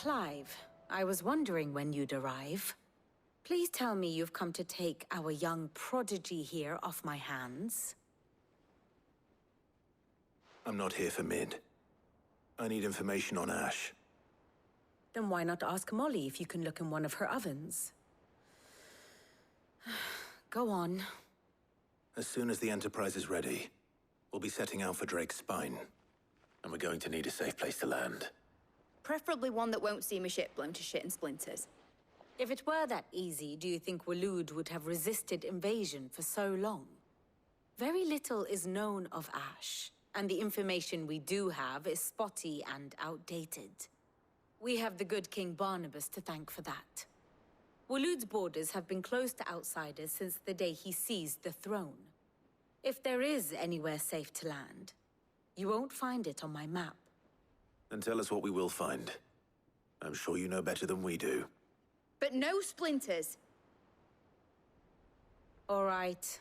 Clive, I was wondering when you'd arrive. Please tell me you've come to take our young prodigy here off my hands. I'm not here for Mid. I need information on Ash. Then why not ask Molly if you can look in one of her ovens? Go on. As soon as the Enterprise is ready, we'll be setting out for Drake's Spine. And we're going to need a safe place to land. Preferably one that won't see my ship blown to shit and splinters. If it were that easy, do you think Waloed would have resisted invasion for so long? Very little is known of Ash, and the information we do have is spotty and outdated. We have the good King Barnabas to thank for that. Waloed's borders have been closed to outsiders since the day he seized the throne. If there is anywhere safe to land, you won't find it on my map. Then tell us what we will find. I'm sure you know better than we do. But no splinters! All right.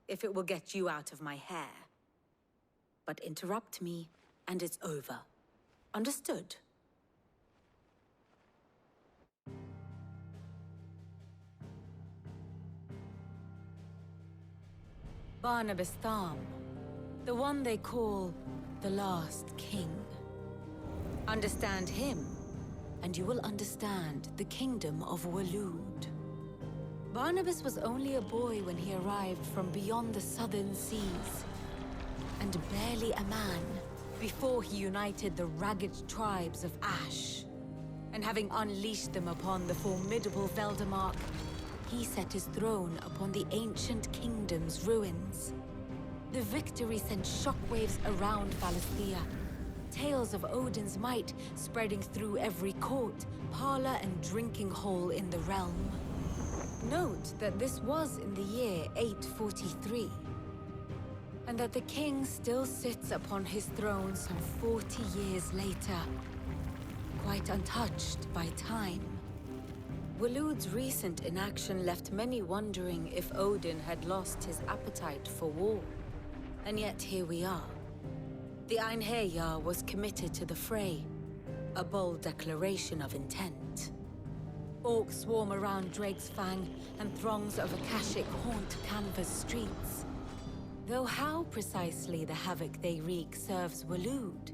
If it will get you out of my hair. But interrupt me, and it's over. Understood? Barnabas Tharm, the one they call the Last King. Understand him, and you will understand the kingdom of Waloed. Barnabas was only a boy when he arrived from beyond the southern seas, and barely a man before he united the ragged tribes of Ash. And having unleashed them upon the formidable Veldamark, he set his throne upon the ancient kingdom's ruins. The victory sent shockwaves around Valisthea, tales of Odin's might spreading through every court, parlor, and drinking hole in the realm. Note that this was in the year 843, and that the king still sits upon his throne some 40 years later, quite untouched by time. Waloed's recent inaction left many wondering if Odin had lost his appetite for war. And yet here we are. The Einherjar was committed to the fray, a bold declaration of intent. Orcs swarm around Drake's Fang, and throngs of Akashic haunt Canva's streets. Though how precisely the havoc they wreak serves Waloed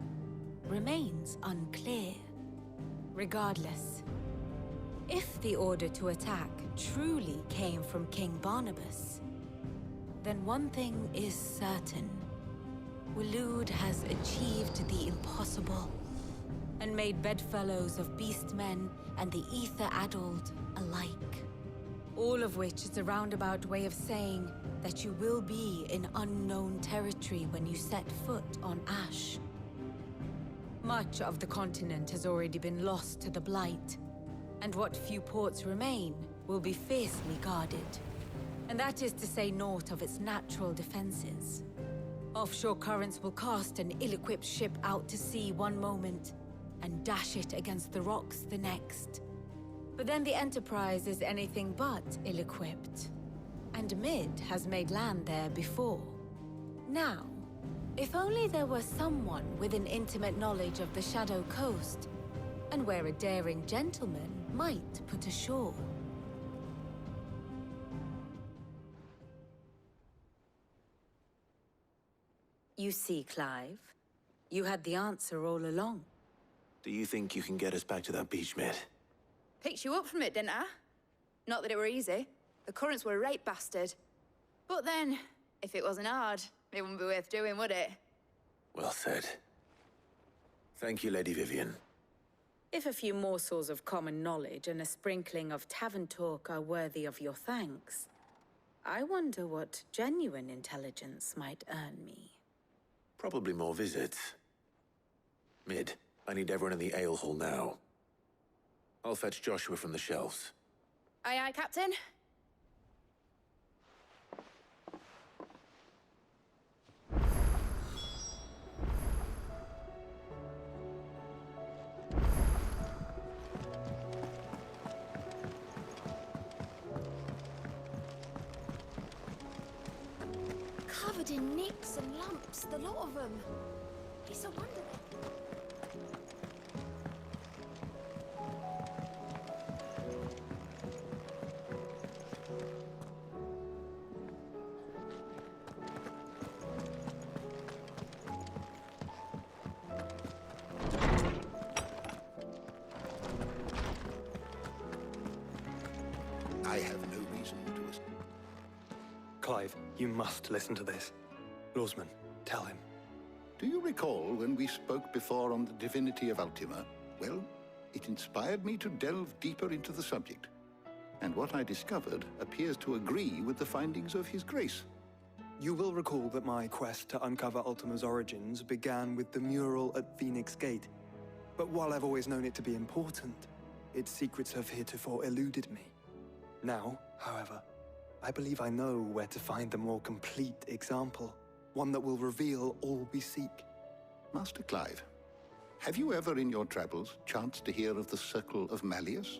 remains unclear. Regardless, if the order to attack truly came from King Barnabas, then one thing is certain. Waloed has achieved the impossible, and made bedfellows of beastmen and the ether-addled alike. All of which is a roundabout way of saying that you will be in unknown territory when you set foot on Ash. Much of the continent has already been lost to the Blight, and what few ports remain will be fiercely guarded. And that is to say naught of its natural defenses. Offshore currents will cast an ill-equipped ship out to sea one moment, and dash it against the rocks the next. But then the Enterprise is anything but ill-equipped, and Mid has made land there before. Now, if only there were someone with an intimate knowledge of the Shadow Coast, and where a daring gentleman might put ashore. You see, Clive, you had the answer all along. Do you think you can get us back to that beach, Mid? Picked you up from it, didn't I? Not that it were easy. The currents were a right bastard. But then, if it wasn't hard, it wouldn't be worth doing, would it? Well said. Thank you, Lady Vivian. If a few morsels of common knowledge and a sprinkling of tavern talk are worthy of your thanks, I wonder what genuine intelligence might earn me. Probably more visits. Mid, I need everyone in the ale hall now. I'll fetch Joshua from the shelves. Aye, aye, Captain. Covered in nicks and lumps, the lot of them. It's a wonder. I have no reason to... Clive, you must listen to this. Lawsman, tell him. Do you recall when we spoke before on the divinity of Ultima? Well, it inspired me to delve deeper into the subject. And what I discovered appears to agree with the findings of His Grace. You will recall that my quest to uncover Ultima's origins began with the mural at Phoenix Gate. But while I've always known it to be important, its secrets have heretofore eluded me. Now, however, I believe I know where to find the more complete example, one that will reveal all we seek. Master Clive, have you ever in your travels chanced to hear of the Circle of Malleus?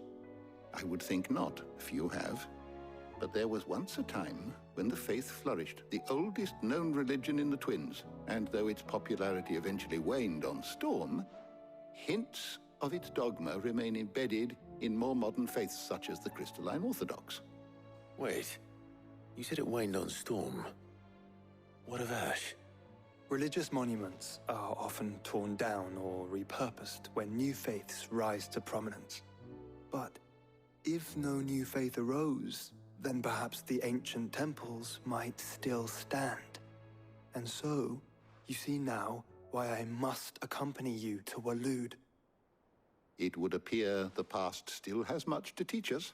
I would think not, if you have. But there was once a time when the faith flourished, the oldest known religion in the Twins, and though its popularity eventually waned on Storm, hints of its dogma remain embedded in more modern faiths such as the Crystalline Orthodox. Wait, you said it waned on Storm. What of Ash? Religious monuments are often torn down or repurposed when new faiths rise to prominence. But if no new faith arose, then perhaps the ancient temples might still stand. And so, you see now why I must accompany you to Waloed. It would appear the past still has much to teach us,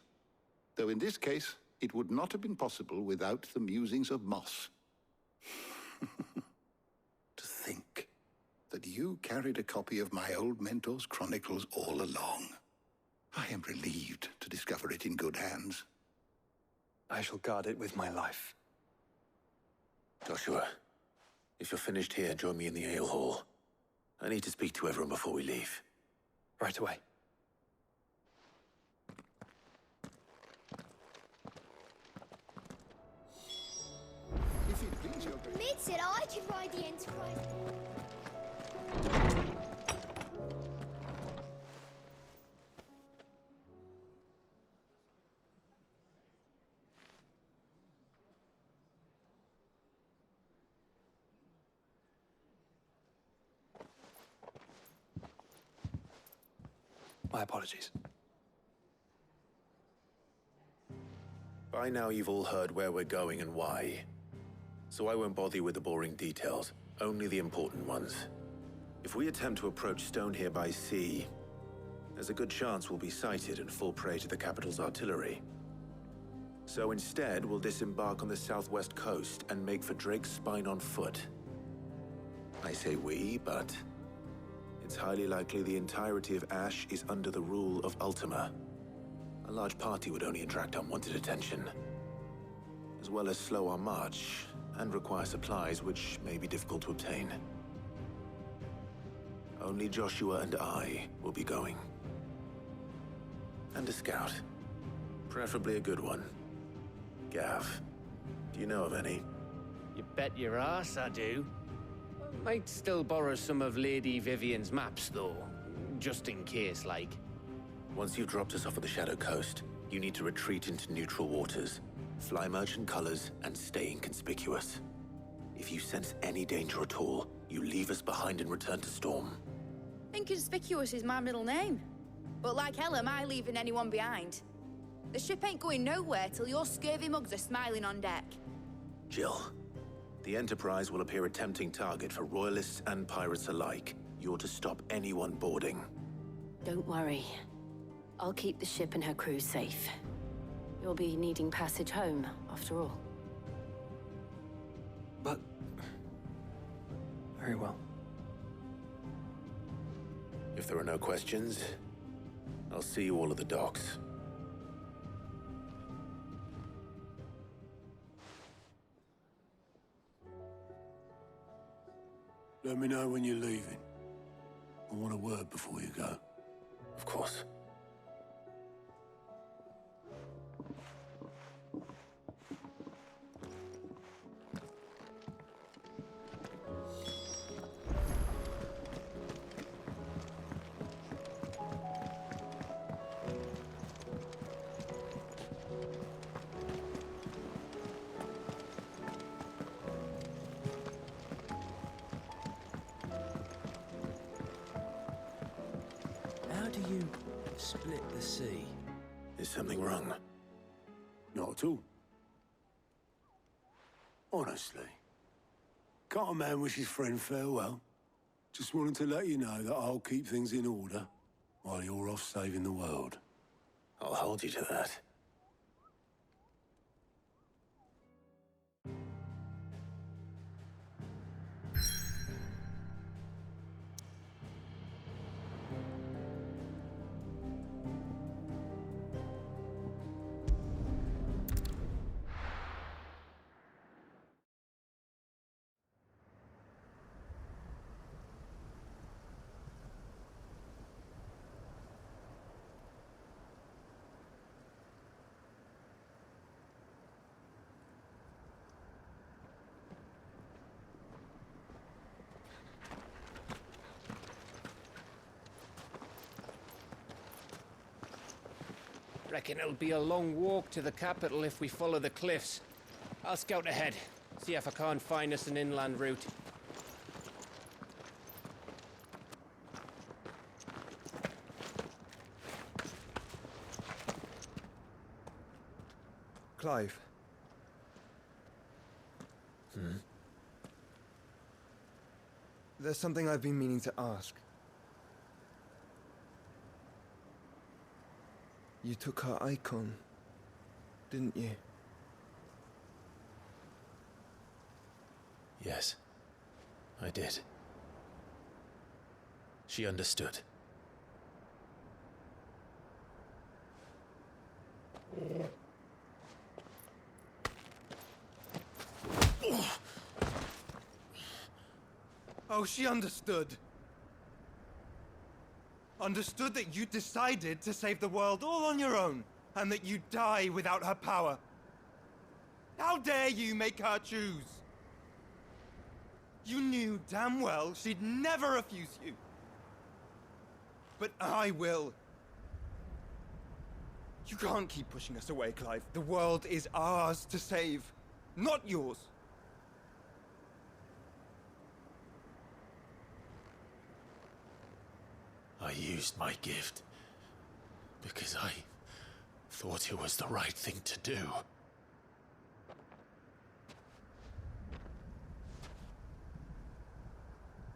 though in this case, it would not have been possible without the musings of Moss. To think that you carried a copy of my old mentor's chronicles all along. I am relieved to discover it in good hands. I shall guard it with my life. Joshua, if you're finished here, join me in the ale hall. I need to speak to everyone before we leave. Right away. If it please your grace. Mid said I could ride the Enterprise. My apologies. By now you've all heard where we're going and why. So I won't bother you with the boring details, only the important ones. If we attempt to approach Stone here by sea, there's a good chance we'll be sighted and fall prey to the capital's artillery. So instead, we'll disembark on the southwest coast and make for Drake's Spine on foot. I say we, but it's highly likely the entirety of Ash is under the rule of Ultima. A large party would only attract unwanted attention, as well as slow our march and require supplies which may be difficult to obtain. Only Joshua and I will be going. And a scout. Preferably a good one. Gav, do you know of any? You bet your ass I do. Might still borrow some of Lady Vivian's maps, though. Just in case, like. Once you've dropped us off at the Shadow Coast, you need to retreat into neutral waters, fly merchant colors, and stay inconspicuous. If you sense any danger at all, you leave us behind and return to Storm. Inconspicuous is my middle name. But like hell am I leaving anyone behind. The ship ain't going nowhere till your scurvy mugs are smiling on deck. Jill, the Enterprise will appear a tempting target for royalists and pirates alike. You're to stop anyone boarding. Don't worry. I'll keep the ship and her crew safe. You'll be needing passage home, after all. But... very well. If there are no questions, I'll see you all at the docks. Let me know when you're leaving. I want a word before you go. Of course. How do you split the sea? Is something wrong? Not at all. Honestly. Can't a man wish his friend farewell? Just wanted to let you know that I'll keep things in order while you're off saving the world. I'll hold you to that. Reckon it'll be a long walk to the capital if we follow the cliffs. I'll scout ahead, see if I can't find us an inland route. Clive. There's something I've been meaning to ask. You took her icon, didn't you? Yes, I did. She understood. Oh, she understood. Understood that you decided to save the world all on your own, and that you'd die without her power. How dare you make her choose? You knew damn well she'd never refuse you. But I will. You can't keep pushing us away, Clive. The world is ours to save, not yours. I used my gift because I thought it was the right thing to do.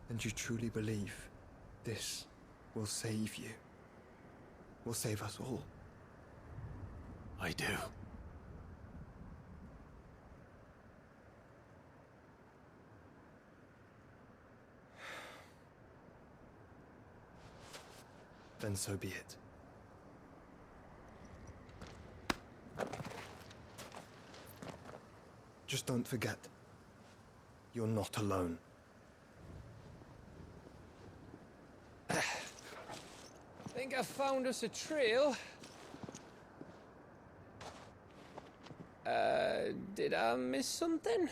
And you truly believe this will save you? Will save us all? I do. Then so be it. Just don't forget, you're not alone. Think I found us a trail. Did I miss something?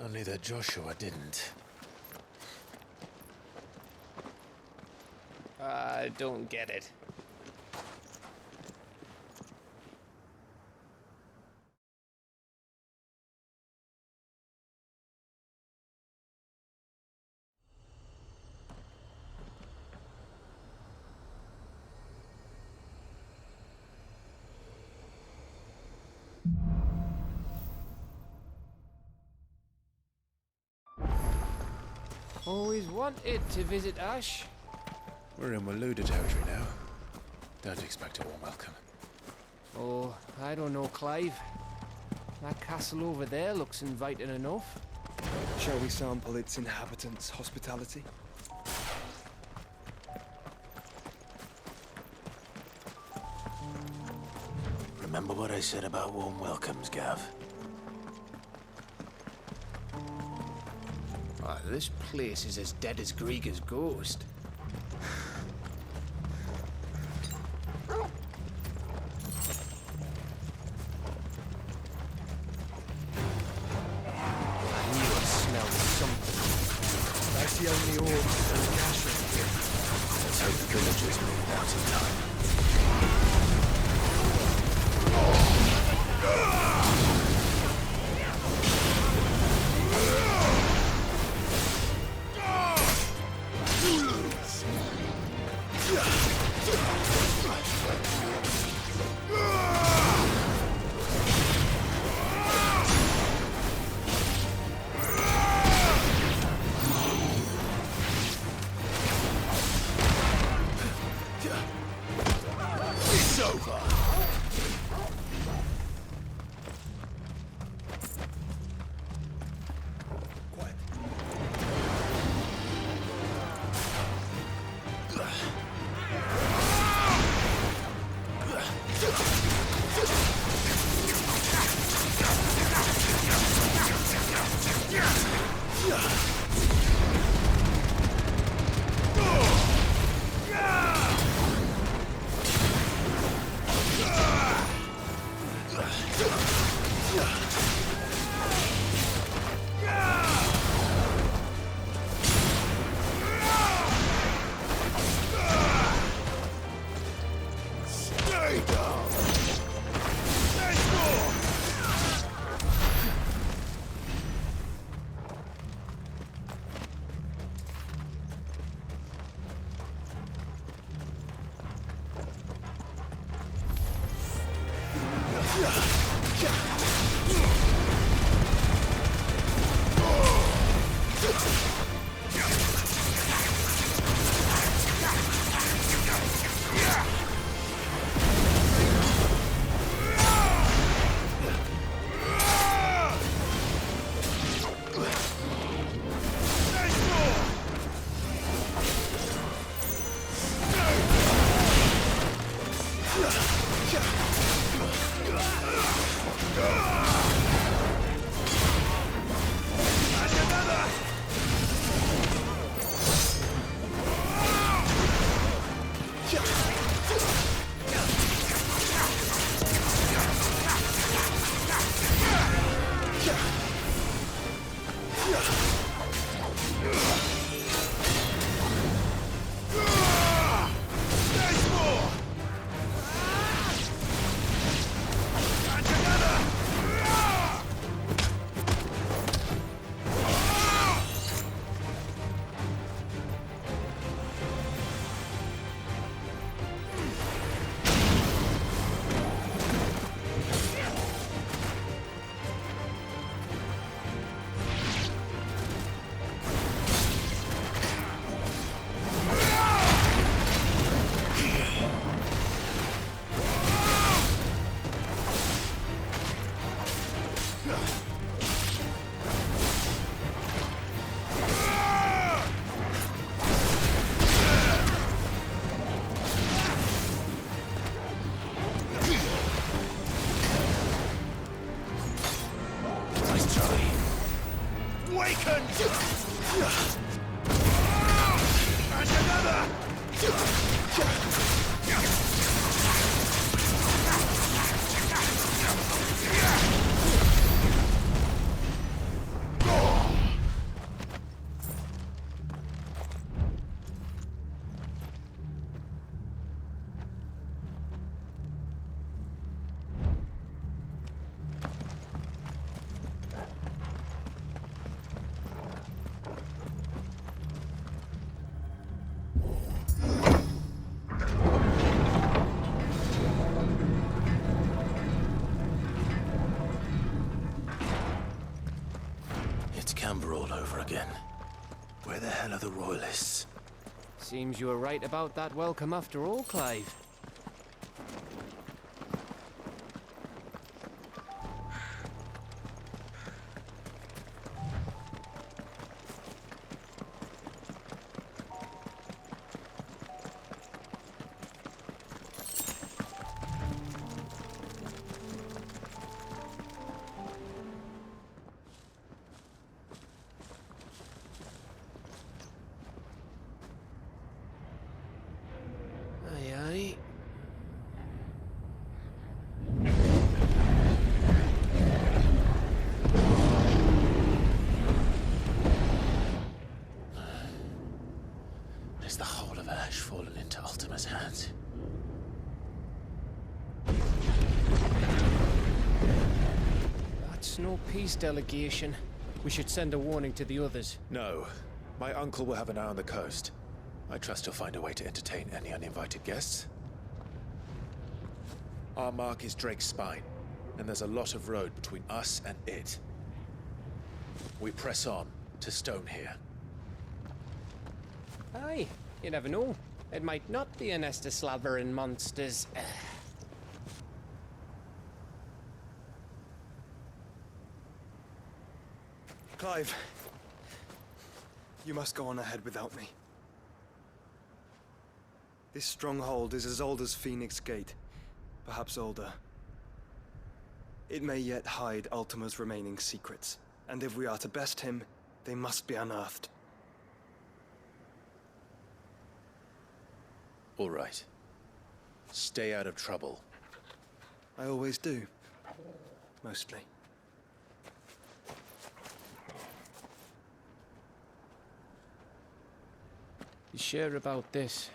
Only that Joshua didn't. I don't get it. Always wanted to visit Ash. We're in Waluda territory now. Don't expect a warm welcome. Oh, I don't know, Clive. That castle over there looks inviting enough. Shall we sample its inhabitants' hospitality? Remember what I said about warm welcomes, Gav? Oh, this place is as dead as Greagor's ghost. I knew I smelled something. That's the only orcs and casualties here. Let's hope the villagers move out in time. All over again. Where the hell are the royalists? Seems you were right about that welcome after all, Clive. No peace delegation. We should send a warning to the others. No. My uncle will have an eye on the coast. I trust he'll find a way to entertain any uninvited guests. Our mark is Drake's Spine, and there's a lot of road between us and it. We press on to Stone here. Aye, you never know. It might not be a nest of slavering monsters. Clive, you must go on ahead without me. This stronghold is as old as Phoenix Gate, perhaps older. It may yet hide Ultima's remaining secrets, and if we are to best him, they must be unearthed. All right. Stay out of trouble. I always do. Mostly. You sure about this?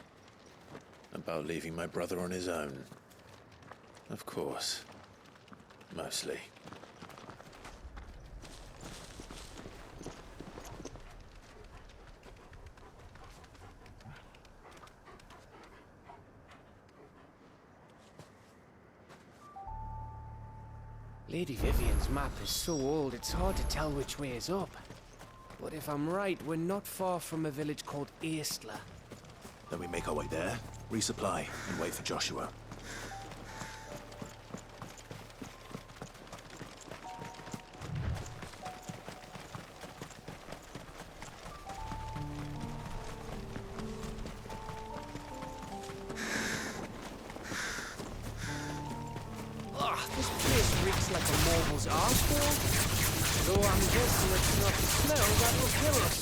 About leaving my brother on his own. Of course. Mostly. Lady Vivian's map is so old, it's hard to tell which way is up. But if I'm right, we're not far from a village called Aistla. Then we make our way there, resupply, and wait for Joshua. This place reeks like a morble's arsehole. Though I'm guessing it's not the smell that will kill us.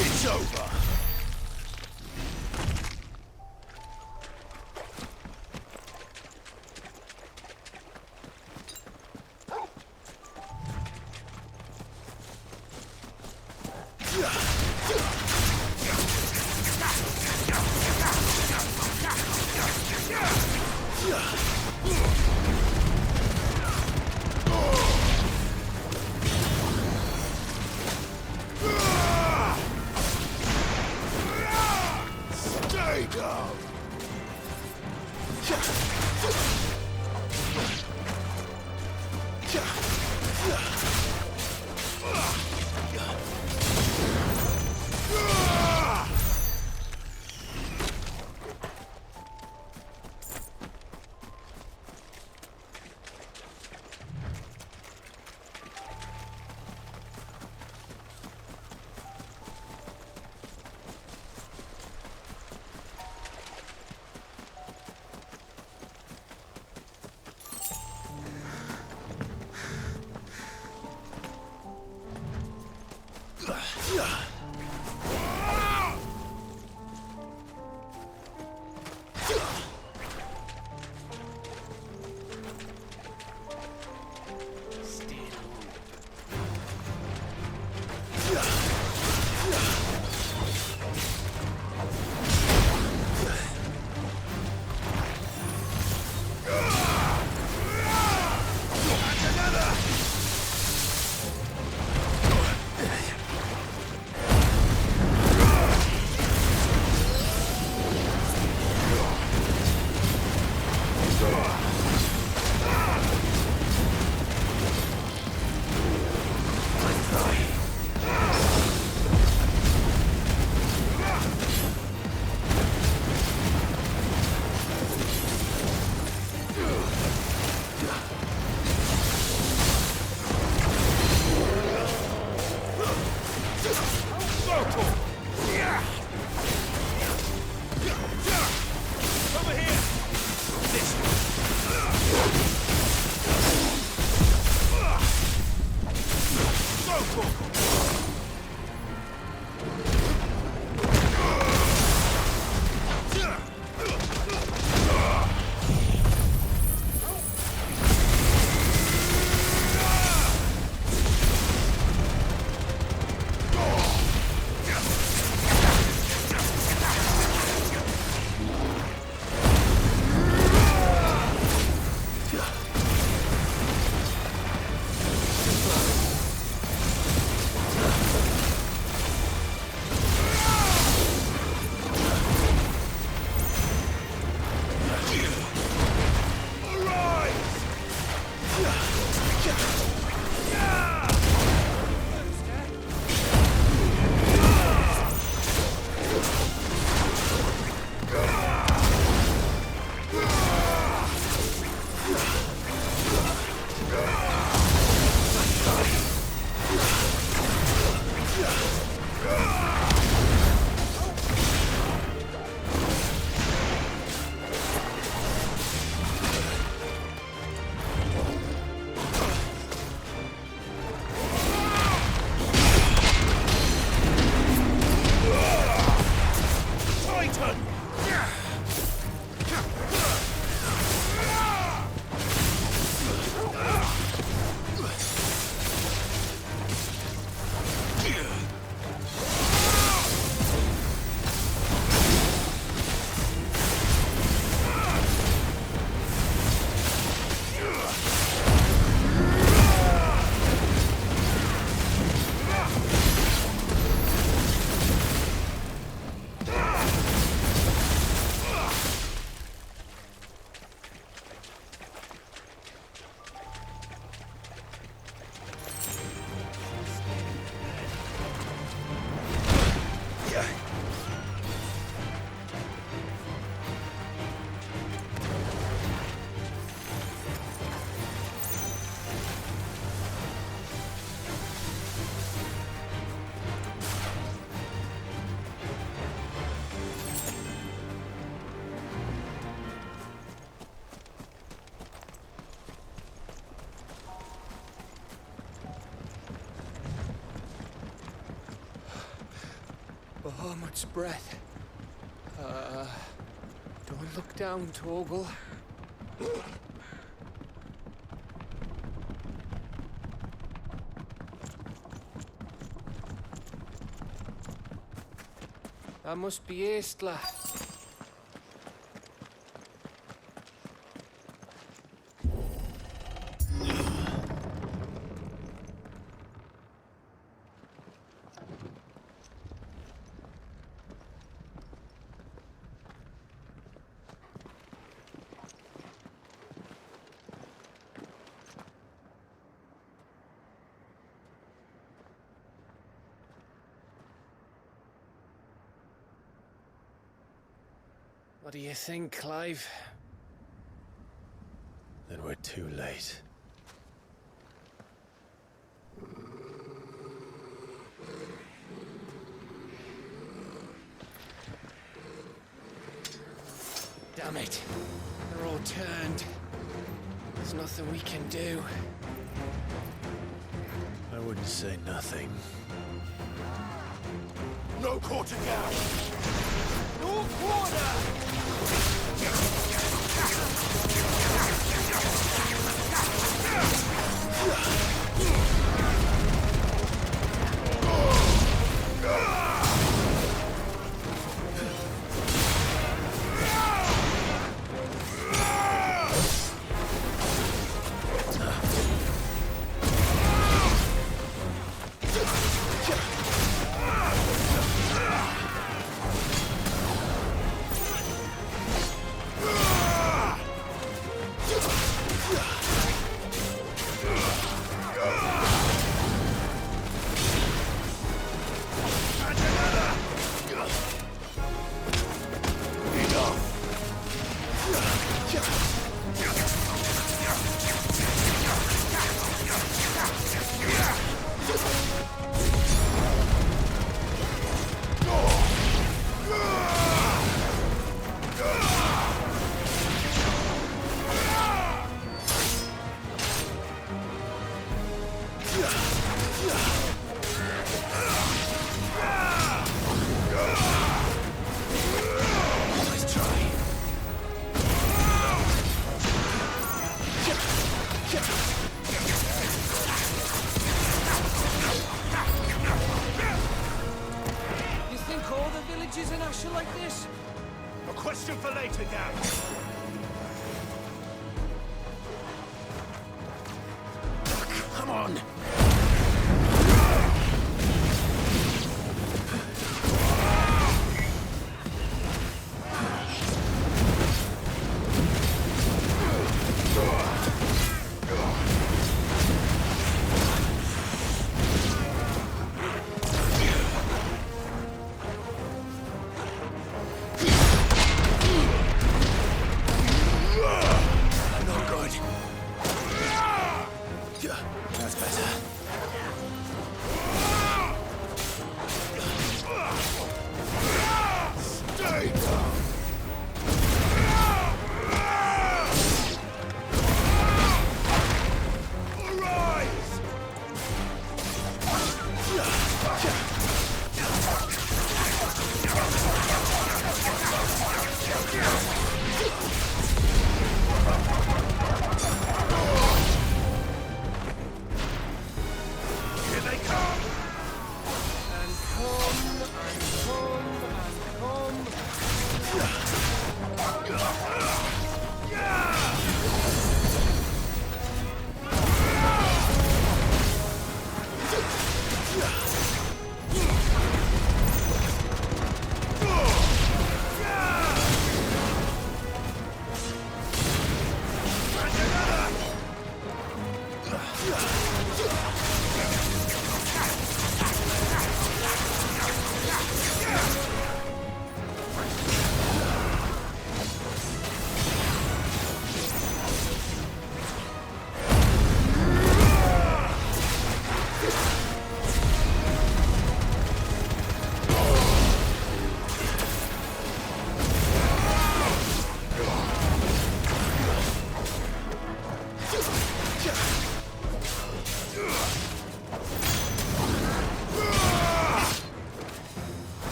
It's over! Stay down! Bahamut's breath. Don't look down, Torgal. That must be Aistla. What do you think, Clive? Then we're too late. Damn it. They're all turned. There's nothing we can do. I wouldn't say nothing. No quarter gap! No quarter! A question for later, Gab. Come on!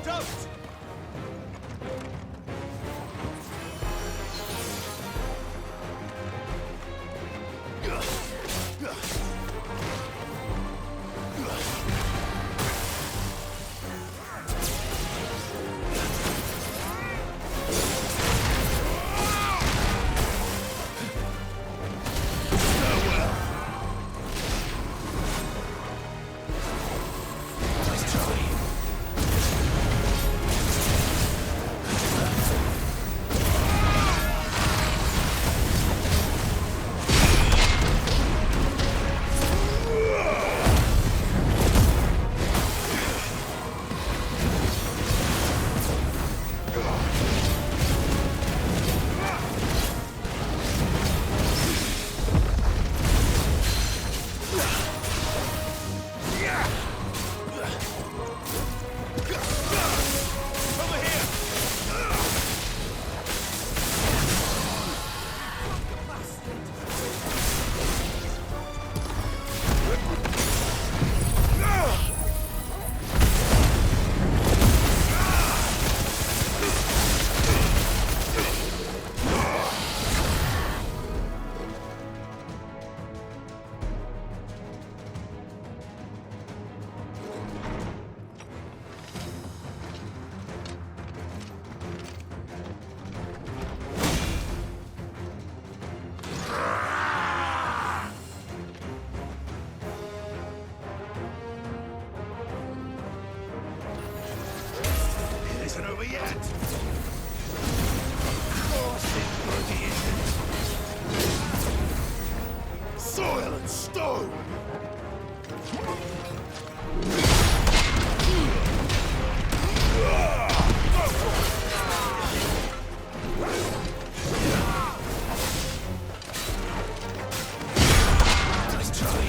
Don't! Isn't over yet. Force it, Odin. Soil and stone. Nice try.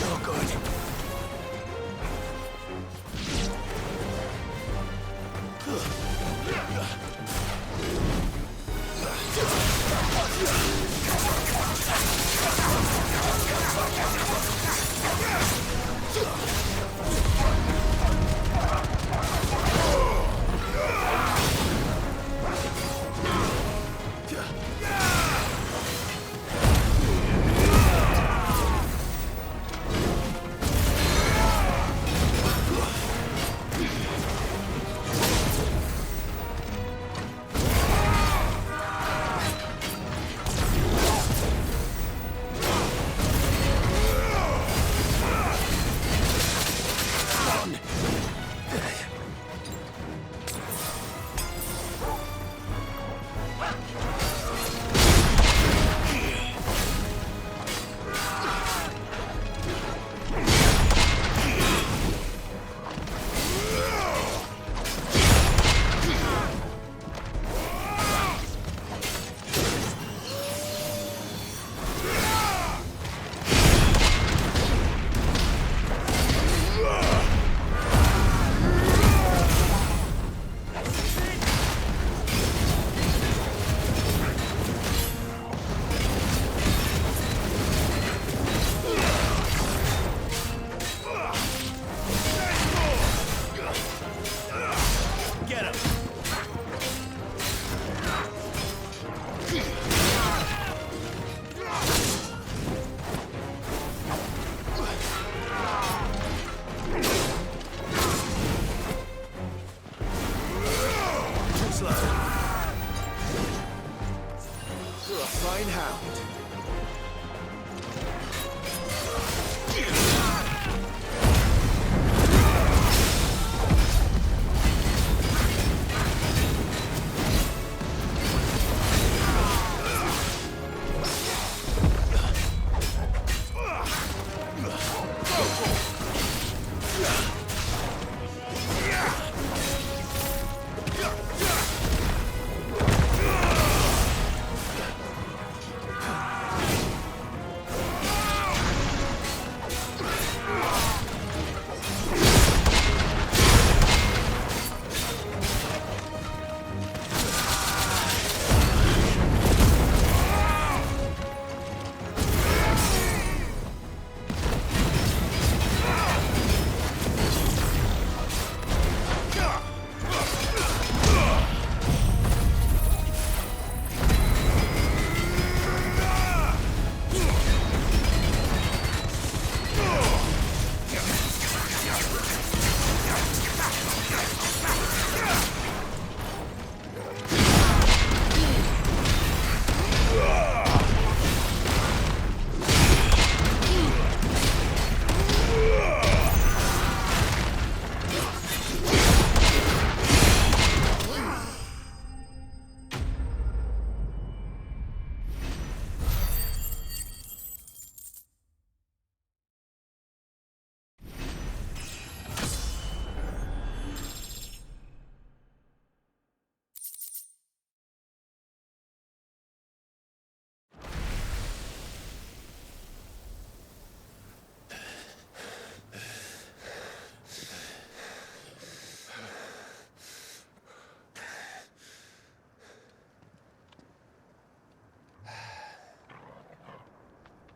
No good.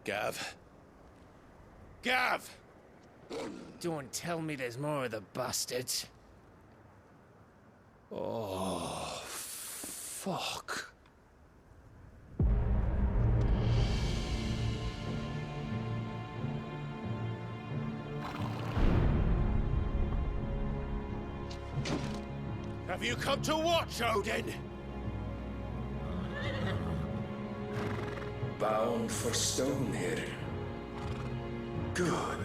Gav. Gav! Don't tell me there's more of the bastards. Oh, fuck. Have you come to watch, Odin? Bound for Stonehill. Good.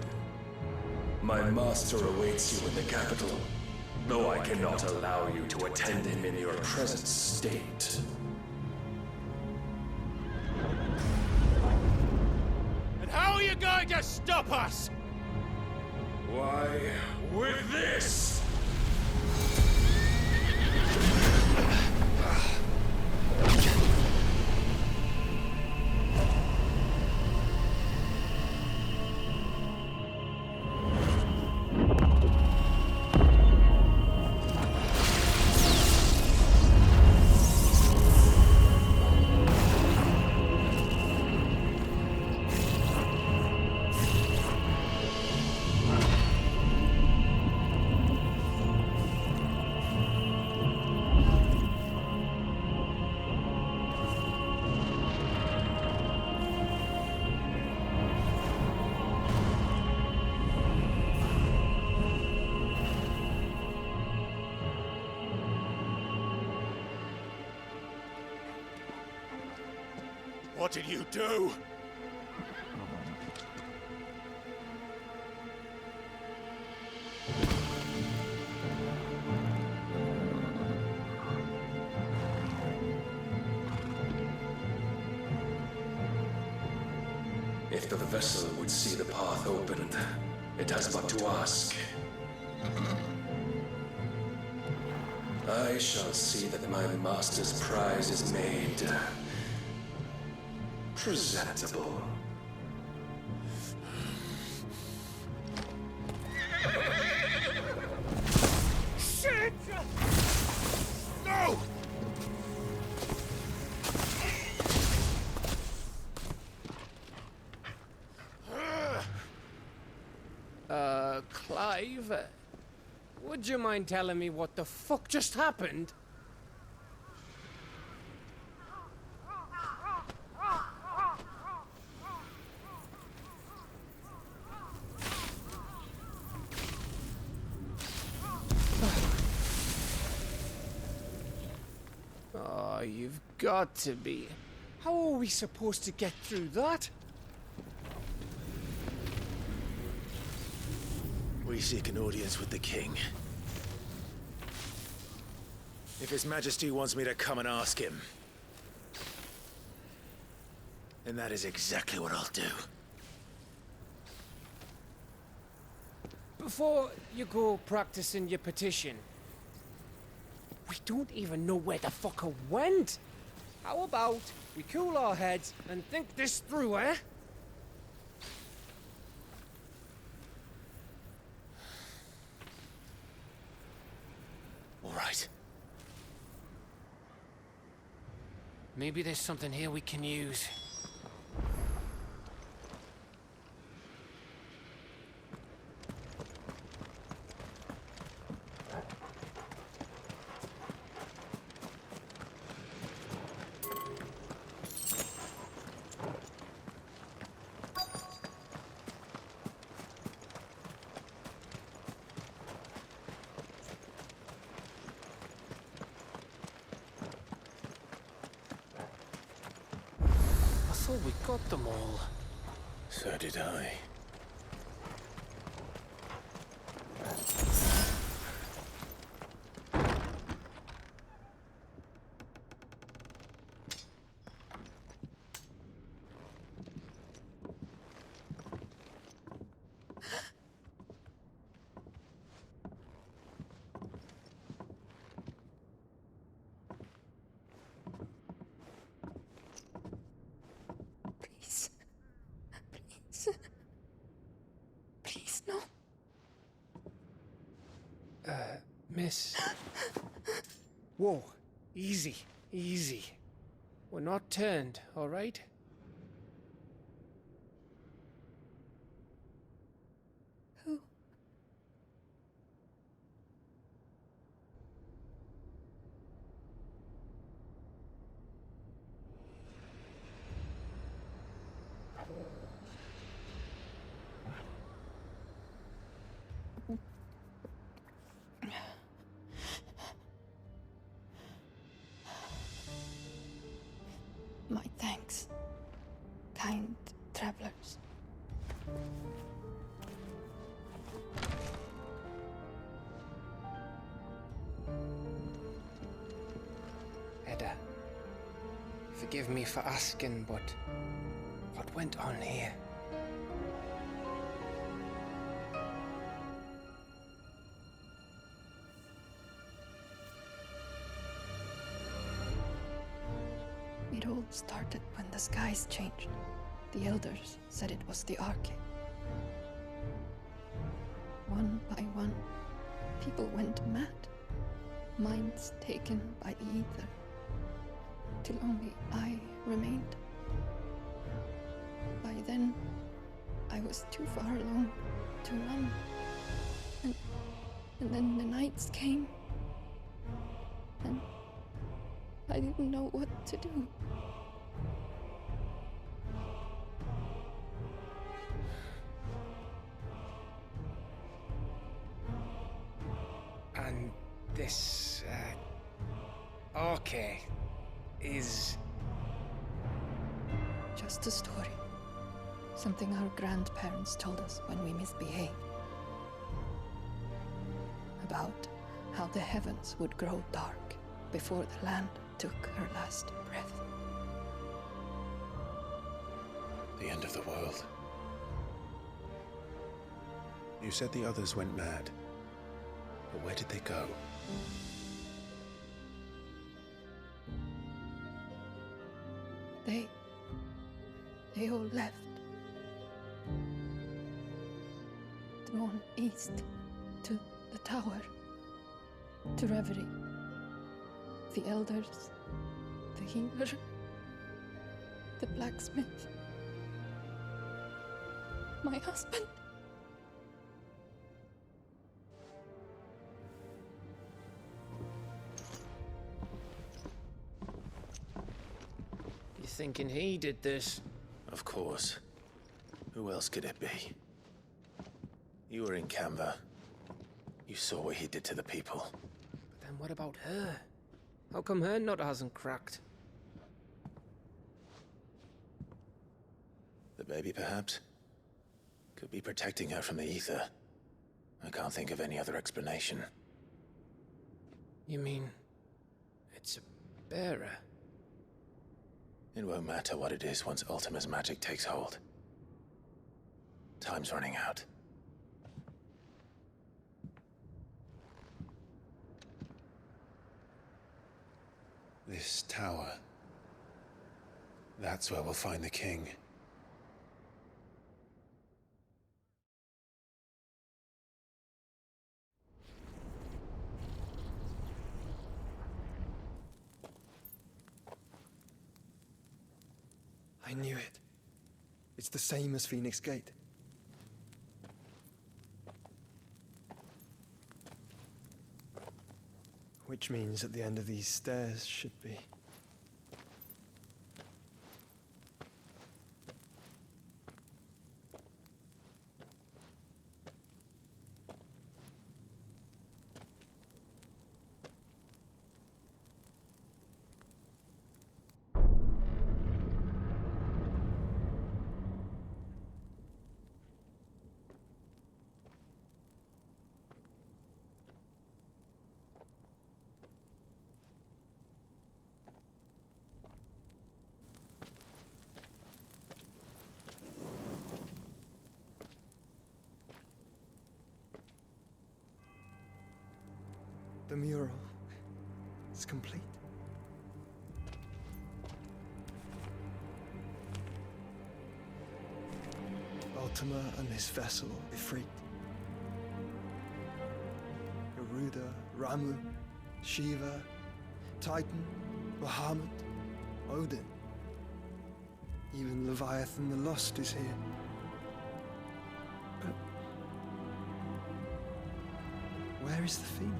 My master awaits you in the capital, though I cannot allow you to attend him in your present state. And how are you going to stop us? Why, with this! What did you do? If the vessel would see the path opened, it has but to ask. I shall see that my master's prize is made presentable. Shit! No! Clive, would you mind telling me what the fuck just happened? Oh, you've got to be. How are we supposed to get through that? We seek an audience with the king. If His Majesty wants me to come and ask him, then that is exactly what I'll do. Before you go practicing your petition, we don't even know where the fucker went. How about we cool our heads and think this through, eh? All right. Maybe there's something here we can use. I thought we got them all. So did I. Please, no. Miss. Whoa, easy, easy. We're not turned, all right? forgive me for asking, but what went on here? It all started when the skies changed. The elders said it was the Arche. One by one, people went mad. Minds taken by the ether. Till only I remained. By then, I was too far along to run. And then the nights came. And I didn't know what to do. And this, Arche is... Just a story. Something our grandparents told us when we misbehaved. About how the heavens would grow dark before the land took her last breath. The end of the world. You said the others went mad. But where did they go? They all left. Drawn east to the tower, to reverie. The elders, the healer, the blacksmith, my husband. You thinking he did this? Of course. Who else could it be? You were in Canva. You saw what he did to the people. But then what about her? How come her nut hasn't cracked? The baby, perhaps? Could be protecting her from the ether. I can't think of any other explanation. You mean... it's a bearer? It won't matter what it is once Ultima's magic takes hold. Time's running out. This tower. That's where we'll find the king. I knew it. It's the same as Phoenix Gate. Which means at the end of these stairs should be... The mural is complete. Ultima and his vessel, Ifrit. Garuda, Ramu, Shiva, Titan, Bahamut, Odin. Even Leviathan the Lost is here. But where is the Phoenix?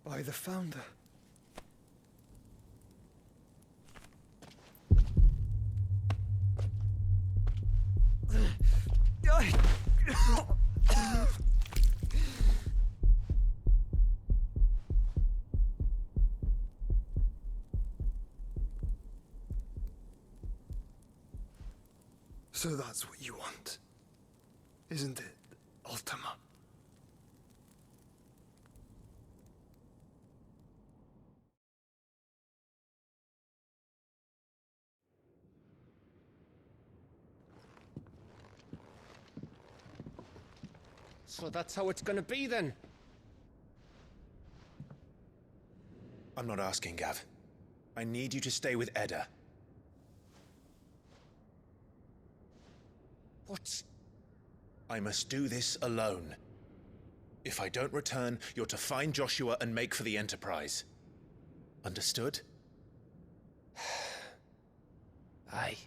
By the Founder. So that's what you want, isn't it, Ultima? So that's how it's gonna be then? I'm not asking, Gav. I need you to stay with Edda. What? I must do this alone. If I don't return, you're to find Joshua and make for the Enterprise. Understood? Aye.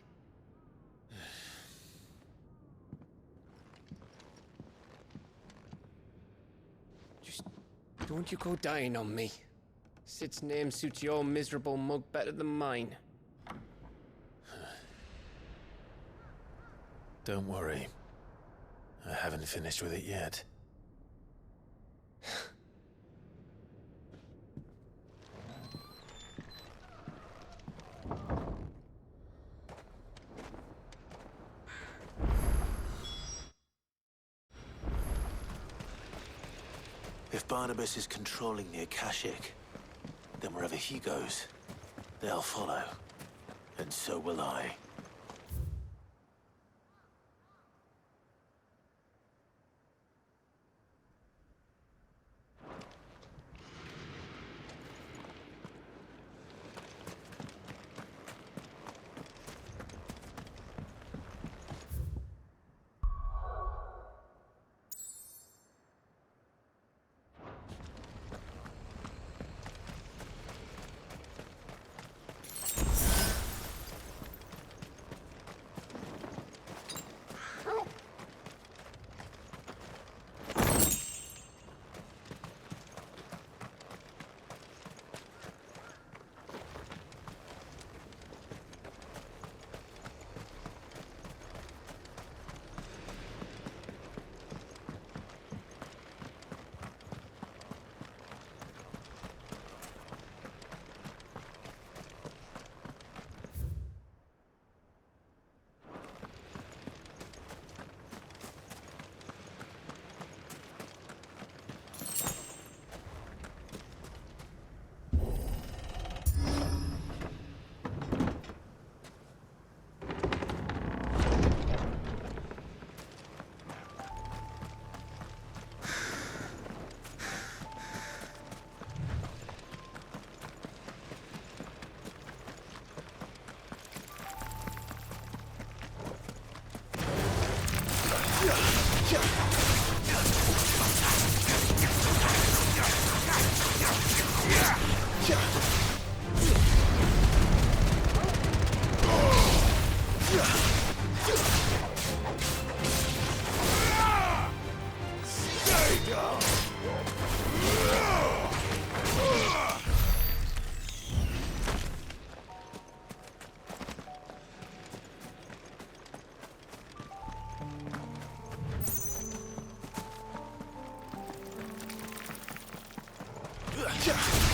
Just don't you go dying on me. Sid's name suits your miserable mug better than mine. Don't worry. I haven't finished with it yet. If Barnabas is controlling the Akashic, then wherever he goes, they'll follow. And so will I. Yeah.